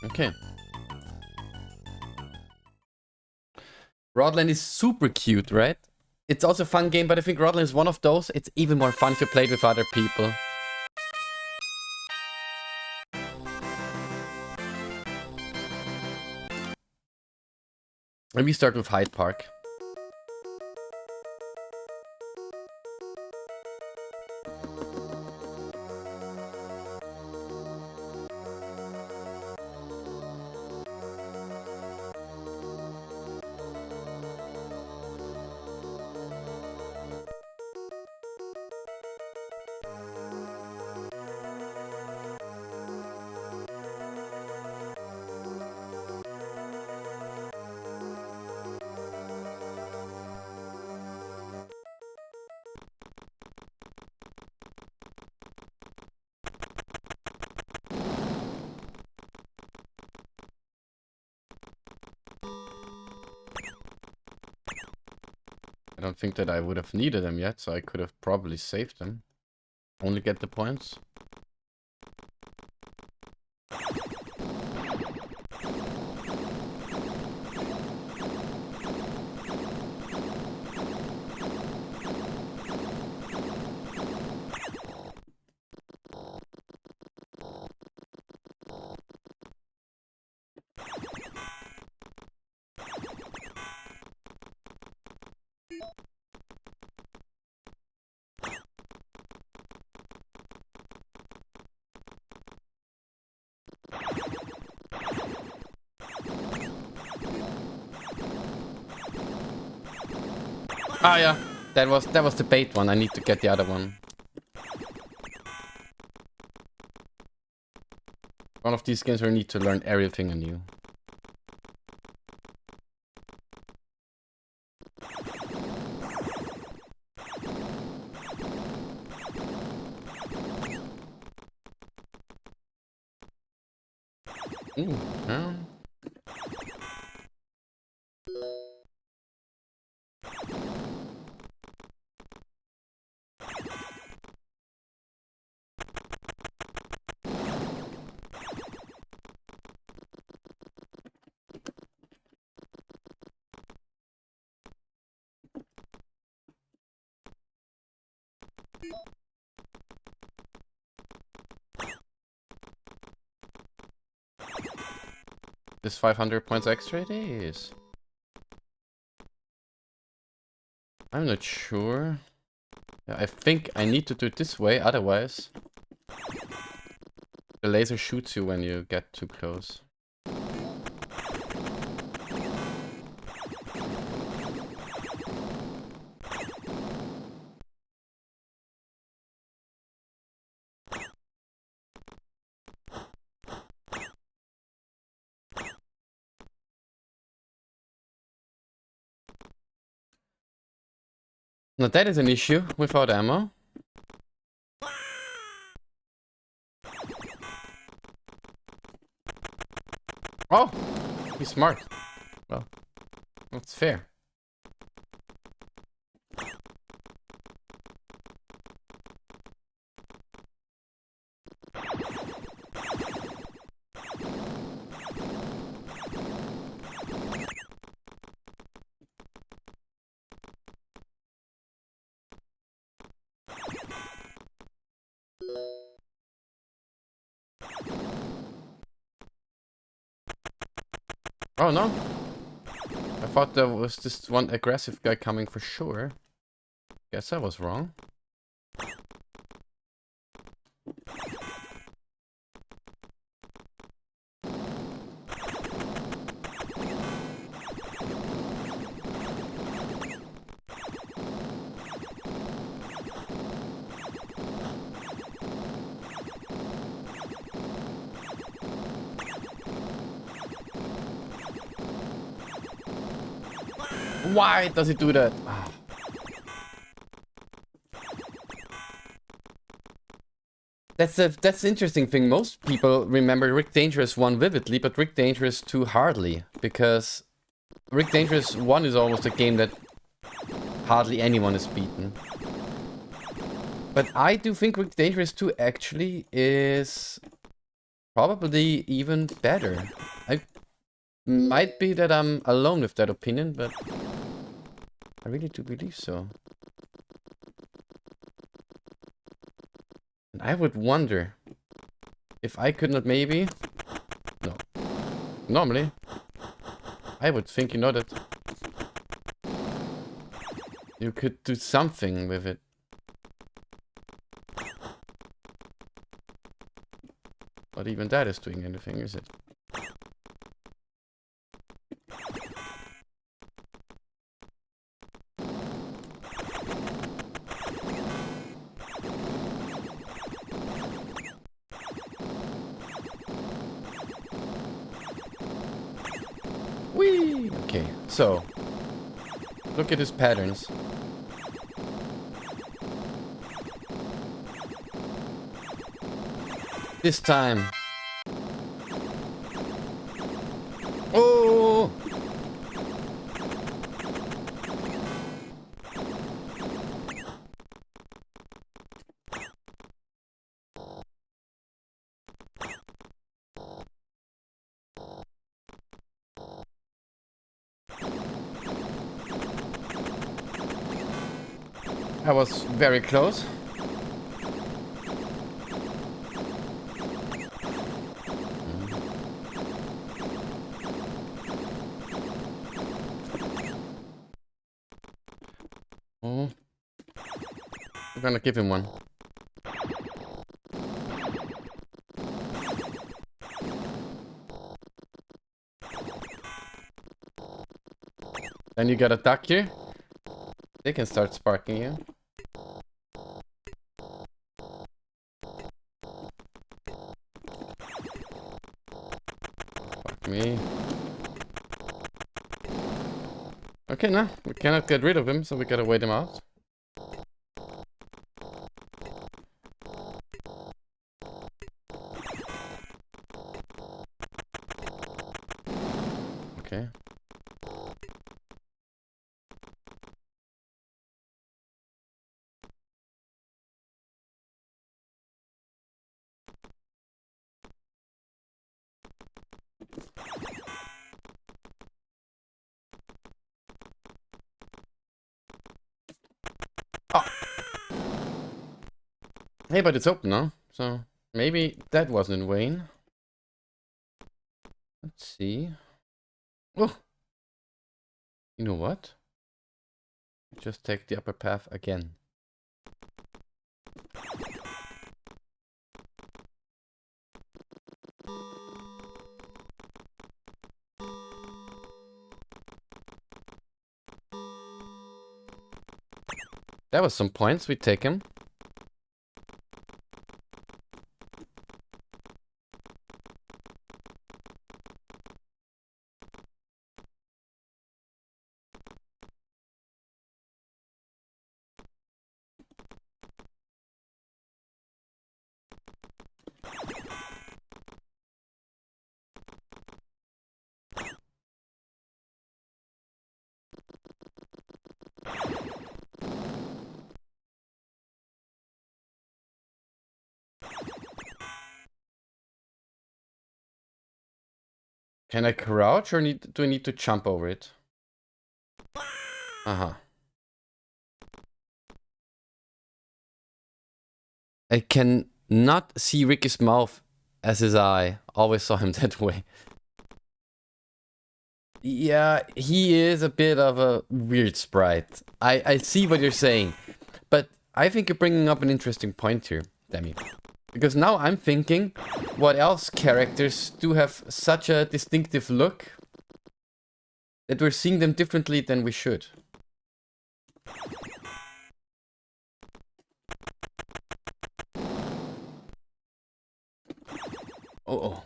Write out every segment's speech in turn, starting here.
Okay. Rodland is super cute, right? It's also a fun game, but I think Rodland is one of those. It's even more fun if you play it with other people. And we start with Hyde Park. I don't think that I would have needed them yet, so I could have probably saved them. Only get the points. Ah, yeah. That was the bait one. I need to get the other one. One of these games where you need to learn everything anew. Ooh, yeah. This 500 points extra it is. I'm not sure. Yeah, I think I need to do it this way, otherwise the laser shoots you when you get too close. Now that is an issue without ammo. Oh, he's smart. Well, that's fair. Oh no. I thought there was this one aggressive guy coming for sure. Guess I was wrong. Why does it do that? That's the interesting thing. Most people remember Rick Dangerous 1 vividly, but Rick Dangerous 2 hardly. Because Rick Dangerous 1 is almost a game that hardly anyone is beaten. But I do think Rick Dangerous 2 actually is probably even better. I might be that I'm alone with that opinion, but I really do believe so. And I would wonder if I could not maybe... No. Normally, I would think, you know, that you could do something with it. But even that is doing anything, is it? Whee! Okay, so look at his patterns. This time. Oh! I was very close. Oh. I'm gonna give him one. Then you got a duck here. They can start sparking you. Fuck me. Okay, no, we cannot get rid of him, so we gotta wait him out. Okay. Oh. Hey, but it's open now, so maybe that wasn't in vain. Let's see. Oh! You know what? Just take the upper path again. That was some points, we take him. Can I crouch or do I need to jump over it? Uh-huh. I can not see Ricky's mouth as his eye. Always saw him that way. Yeah, he is a bit of a weird sprite. I see what you're saying. But I think you're bringing up an interesting point here, Demi. Because now I'm thinking, what else characters do have such a distinctive look that we're seeing them differently than we should? Oh.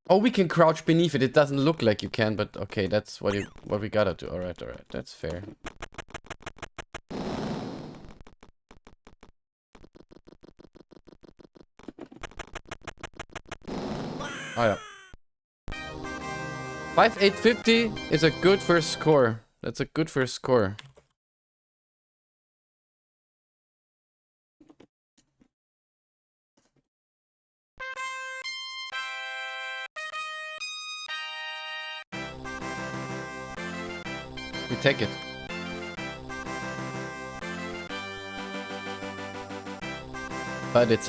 Oh, we can crouch beneath it. It doesn't look like you can, but okay, that's what we gotta do. Alright, that's fair. Oh yeah. 5850 is a good first score. That's a good first score. We take it. But it's